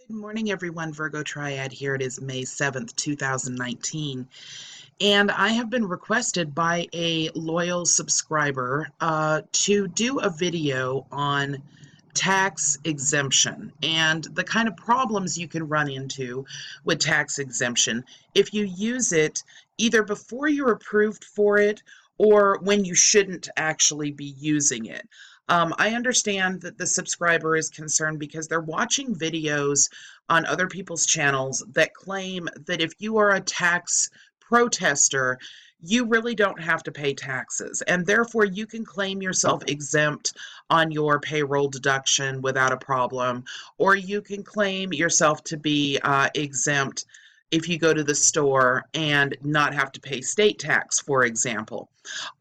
Good morning, everyone. Virgo Triad here. It is May 7th, 2019. And I have been requested by a loyal subscriber to do a video on tax exemption and the kind of problems you can run into with tax exemption if you use it either before you're approved for it or when you shouldn't actually be using it. I understand that the subscriber is concerned because they're watching videos on other people's channels that claim that if you are a tax protester, you really don't have to pay taxes, and therefore you can claim yourself exempt on your payroll deduction without a problem, or you can claim yourself to be exempt if you go to the store and not have to pay state tax, for example.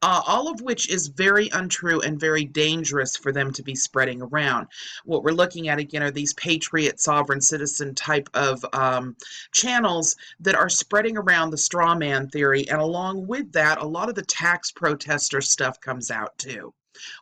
All of which is very untrue and very dangerous for them to be spreading around. What we're looking at again are these patriot, sovereign citizen type of channels that are spreading around the straw man theory, and along with that, a lot of the tax protester stuff comes out too.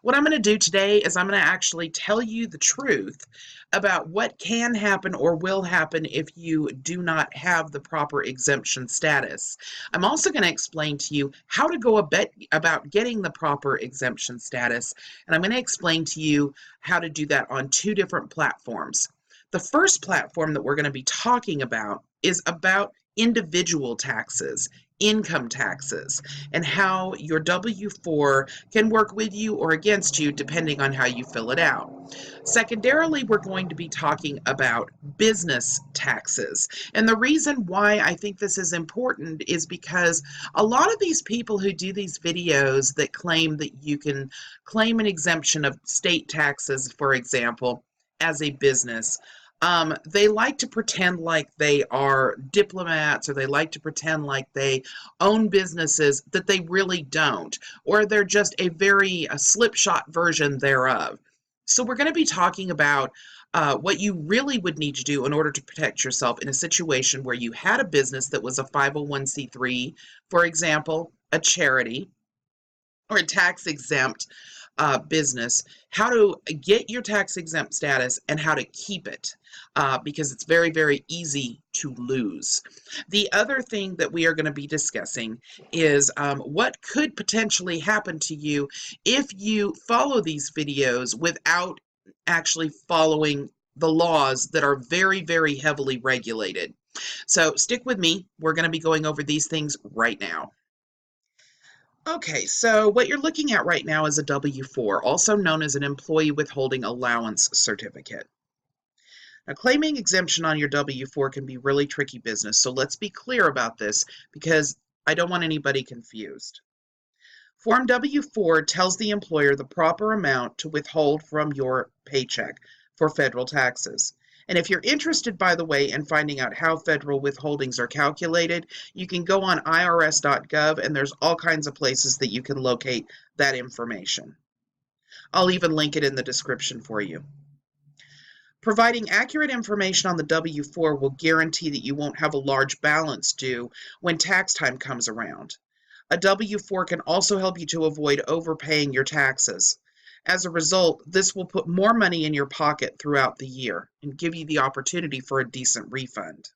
What I'm going to do today is I'm going to actually tell you the truth about what can happen or will happen if you do not have the proper exemption status. I'm also going to explain to you how to go about getting the proper exemption status, and I'm going to explain to you how to do that on two different platforms. The first platform that we're going to be talking about is about individual taxes, income taxes, and how your W-4 can work with you or against you depending on how you fill it out. Secondarily, we're going to be talking about business taxes. And the reason why I think this is important is because a lot of these people who do these videos that claim that you can claim an exemption of state taxes, for example, as a business, they like to pretend like they are diplomats, or they like to pretend like they own businesses that they really don't, or they're just a slipshod version thereof. So we're going to be talking about what you really would need to do in order to protect yourself in a situation where you had a business that was a 501c3, for example, a charity, or a tax exempt business, how to get your tax exempt status and how to keep it, because it's very, very easy to lose. The other thing that we are going to be discussing is what could potentially happen to you if you follow these videos without actually following the laws that are very, very heavily regulated. So stick with me. We're going to be going over these things right now. Okay, so what you're looking at right now is a W-4, also known as an Employee Withholding Allowance Certificate. Now, claiming exemption on your W-4 can be really tricky business, so let's be clear about this because I don't want anybody confused. Form W-4 tells the employer the proper amount to withhold from your paycheck for federal taxes. And if you're interested, by the way, in finding out how federal withholdings are calculated, you can go on irs.gov, and there's all kinds of places that you can locate that information. I'll even link it in the description for you. Providing accurate information on the W-4 will guarantee that you won't have a large balance due when tax time comes around. A W-4 can also help you to avoid overpaying your taxes. As a result, this will put more money in your pocket throughout the year and give you the opportunity for a decent refund.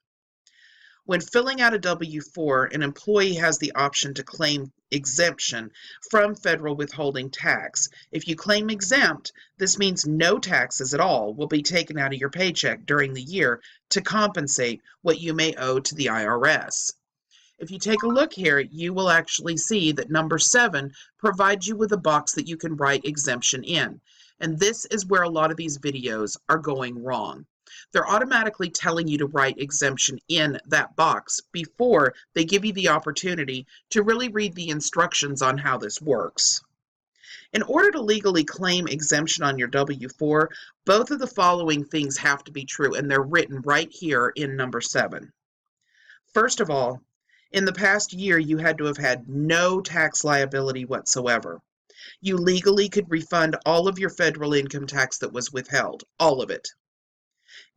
When filling out a W-4, an employee has the option to claim exemption from federal withholding tax. If you claim exempt, this means no taxes at all will be taken out of your paycheck during the year to compensate what you may owe to the IRS. If you take a look here, you will actually see that number 7 provides you with a box that you can write exemption in. And this is where a lot of these videos are going wrong. They're automatically telling you to write exemption in that box before they give you the opportunity to really read the instructions on how this works. In order to legally claim exemption on your W-4, both of the following things have to be true, and they're written right here in number 7. First of all, in the past year, you had to have had no tax liability whatsoever. You legally could refund all of your federal income tax that was withheld, all of it.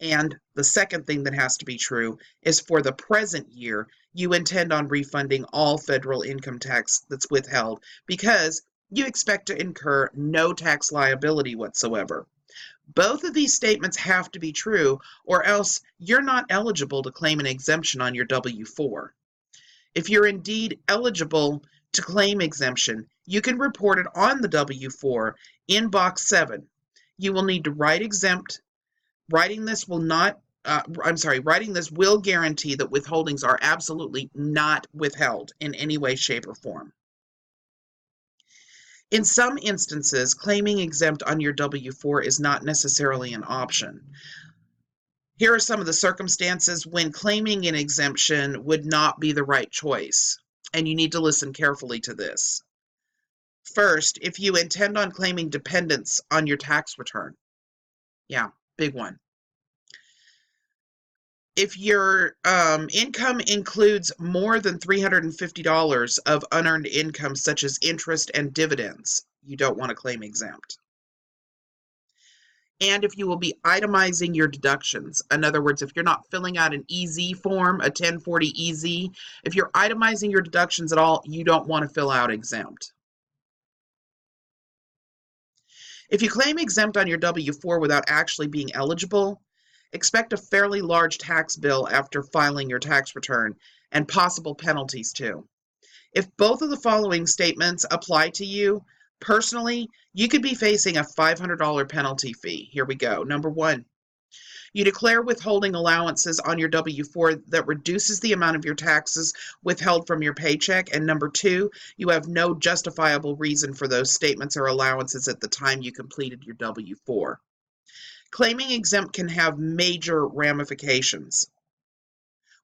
And the second thing that has to be true is for the present year, you intend on refunding all federal income tax that's withheld because you expect to incur no tax liability whatsoever. Both of these statements have to be true, or else you're not eligible to claim an exemption on your W-4. If you're indeed eligible to claim exemption, you can report it on the W-4 in box 7. You will need to write exempt. Writing this will guarantee that withholdings are absolutely not withheld in any way, shape, or form. In some instances, claiming exempt on your W-4 is not necessarily an option. Here are some of the circumstances when claiming an exemption would not be the right choice, and you need to listen carefully to this. First, if you intend on claiming dependents on your tax return. Yeah, big one. If your income includes more than $350 of unearned income, such as interest and dividends, you don't want to claim exempt. And if you will be itemizing your deductions, in other words, if you're not filling out an EZ form, a 1040 EZ, if you're itemizing your deductions at all, you don't want to fill out exempt. If you claim exempt on your W-4 without actually being eligible, expect a fairly large tax bill after filing your tax return, and possible penalties too. If both of the following statements apply to you, personally, you could be facing a $500 penalty fee. Here we go. Number 1, you declare withholding allowances on your W-4 that reduces the amount of your taxes withheld from your paycheck. And number 2, you have no justifiable reason for those statements or allowances at the time you completed your W-4. Claiming exempt can have major ramifications.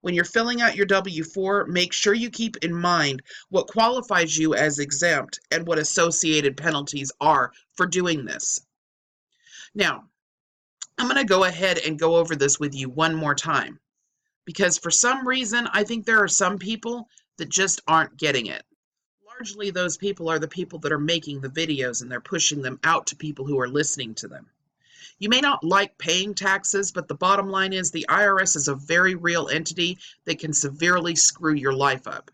When you're filling out your W-4, make sure you keep in mind what qualifies you as exempt and what associated penalties are for doing this. Now, I'm going to go ahead and go over this with you one more time, because for some reason, I think there are some people that just aren't getting it. Largely, those people are the people that are making the videos, and they're pushing them out to people who are listening to them. You may not like paying taxes, but the bottom line is the IRS is a very real entity that can severely screw your life up.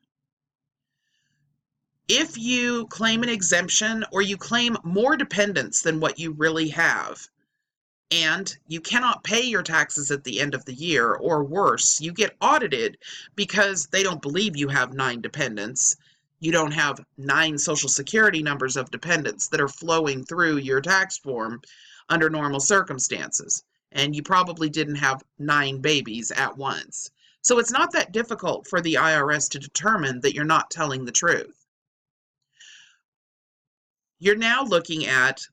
If you claim an exemption or you claim more dependents than what you really have, and you cannot pay your taxes at the end of the year, or worse, you get audited because they don't believe you have 9 dependents, you don't have 9 social security numbers of dependents that are flowing through your tax form under normal circumstances, and you probably didn't have 9 babies at once. So it's not that difficult for the IRS to determine that you're not telling the truth. You're now looking at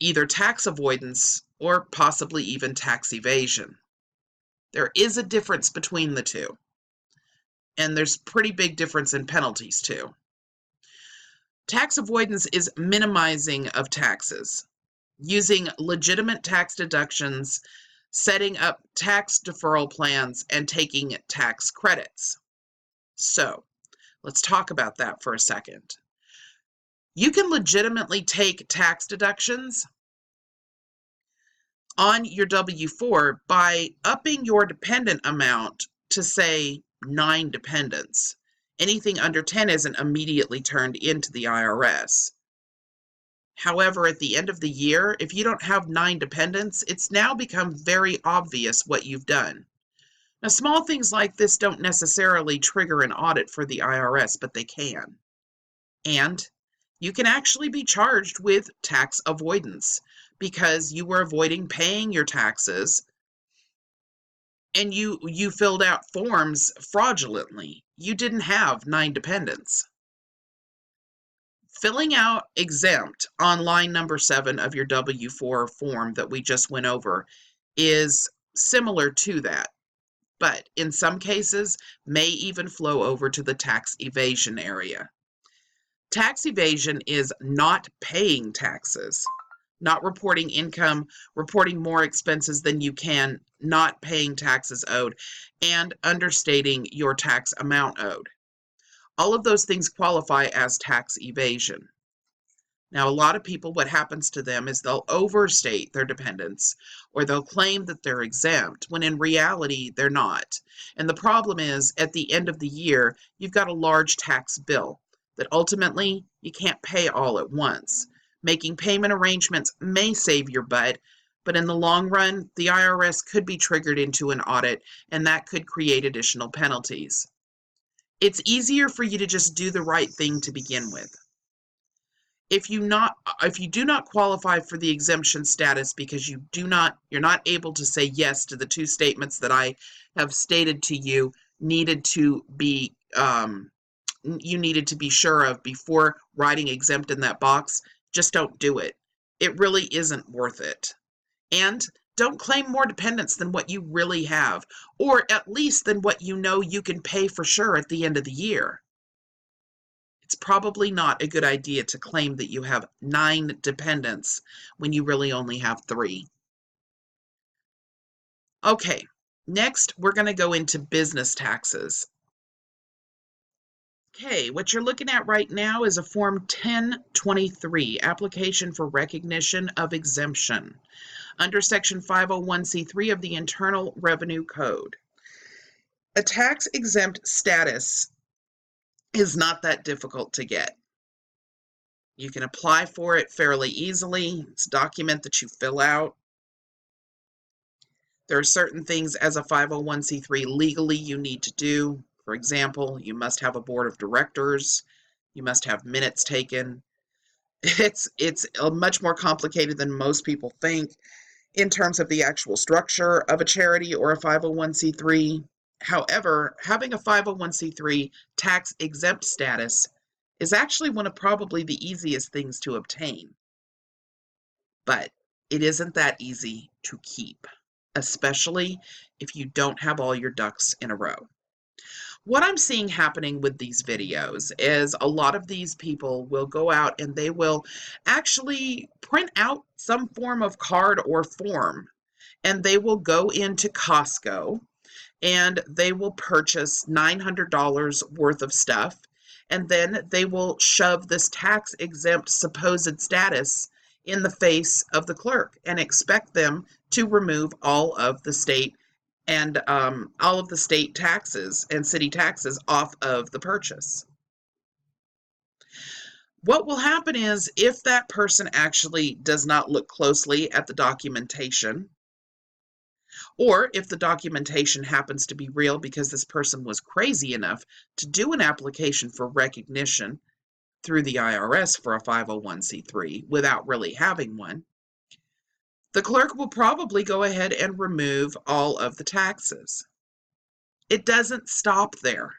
either tax avoidance or possibly even tax evasion. There is a difference between the two, and there's pretty big difference in penalties too. Tax avoidance is minimizing of taxes, using legitimate tax deductions, setting up tax deferral plans, and taking tax credits. So, let's talk about that for a second. You can legitimately take tax deductions on your W-4 by upping your dependent amount to, say, 9 dependents. Anything under 10 isn't immediately turned into the IRS. However, at the end of the year, if you don't have 9 dependents, it's now become very obvious what you've done. Now, small things like this don't necessarily trigger an audit for the IRS, but they can. And you can actually be charged with tax avoidance because you were avoiding paying your taxes and you filled out forms fraudulently. You didn't have 9 dependents. Filling out exempt on line number 7 of your W-4 form that we just went over is similar to that, but in some cases may even flow over to the tax evasion area. Tax evasion is not paying taxes, not reporting income, reporting more expenses than you can, not paying taxes owed, and understating your tax amount owed. All of those things qualify as tax evasion. Now, a lot of people, what happens to them is they'll overstate their dependents, or they'll claim that they're exempt, when in reality, they're not. And the problem is, at the end of the year, you've got a large tax bill that ultimately you can't pay all at once. Making payment arrangements may save your butt, But in the long run, the IRS could be triggered into an audit, and that could create additional penalties. It's easier for you to just do the right thing to begin with. If you do not qualify for the exemption status because you're not able to say yes to the two statements that I have stated to you needed to be you needed to be sure of before writing exempt in that box, just don't do it. It really isn't worth it. And don't claim more dependents than what you really have, or at least than what you know you can pay for sure at the end of the year. It's probably not a good idea to claim that you have 9 dependents when you really only have 3. Okay, next we're going to go into business taxes. Okay, what you're looking at right now is a Form 1023, Application for Recognition of Exemption, under Section 501c3 of the Internal Revenue Code. A tax-exempt status is not that difficult to get. You can apply for it fairly easily. It's a document that you fill out. There are certain things as a 501c3 legally you need to do. For example, you must have a board of directors. You must have minutes taken. It's much more complicated than most people think in terms of the actual structure of a charity or a 501c3. However, having a 501c3 tax-exempt status is actually one of probably the easiest things to obtain. But it isn't that easy to keep, especially if you don't have all your ducks in a row. What I'm seeing happening with these videos is a lot of these people will go out and they will actually print out some form of card or form, and they will go into Costco and they will purchase $900 worth of stuff, and then they will shove this tax-exempt supposed status in the face of the clerk and expect them to remove all of the state and all of the state taxes and city taxes off of the purchase. What will happen is if that person actually does not look closely at the documentation, or if the documentation happens to be real because this person was crazy enough to do an application for recognition through the IRS for a 501c3 without really having one, the clerk will probably go ahead and remove all of the taxes. It doesn't stop there.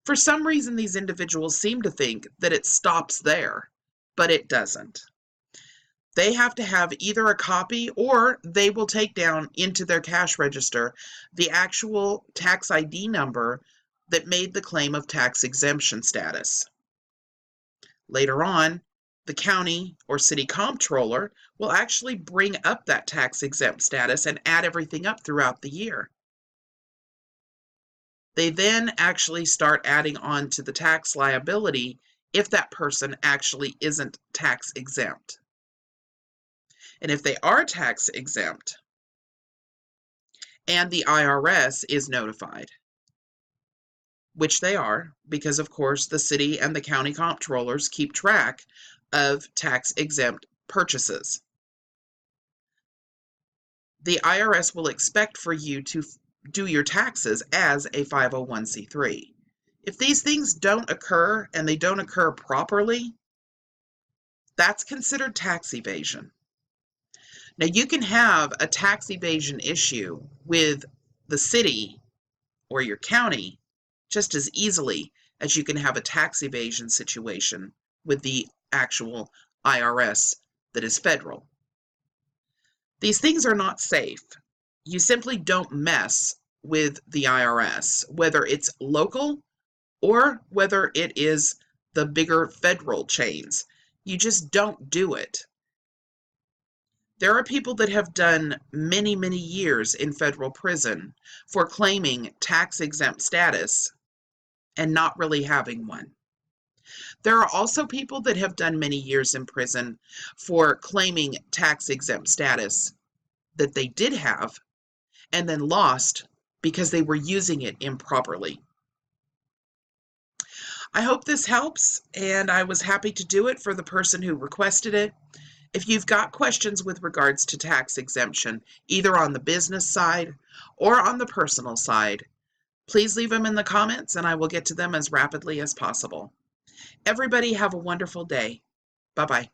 For some reason, these individuals seem to think that it stops there, but it doesn't. They have to have either a copy or they will take down into their cash register the actual tax ID number that made the claim of tax exemption status. Later on, the county or city comptroller will actually bring up that tax exempt status and add everything up throughout the year. They then actually start adding on to the tax liability if that person actually isn't tax exempt. And if they are tax exempt and the IRS is notified, which they are, because of course the city and the county comptrollers keep track of tax-exempt purchases. The IRS will expect for you to do your taxes as a 501c3. If these things don't occur and they don't occur properly, that's considered tax evasion. Now, you can have a tax evasion issue with the city or your county just as easily as you can have a tax evasion situation with the actual IRS that is federal. These things are not safe. You simply don't mess with the IRS, whether it's local or whether it is the bigger federal chains. You just don't do it. There are people that have done many, many years in federal prison for claiming tax-exempt status and not really having one. There are also people that have done many years in prison for claiming tax-exempt status that they did have and then lost because they were using it improperly. I hope this helps, and I was happy to do it for the person who requested it. If you've got questions with regards to tax exemption, either on the business side or on the personal side, please leave them in the comments and I will get to them as rapidly as possible. Everybody have a wonderful day. Bye-bye.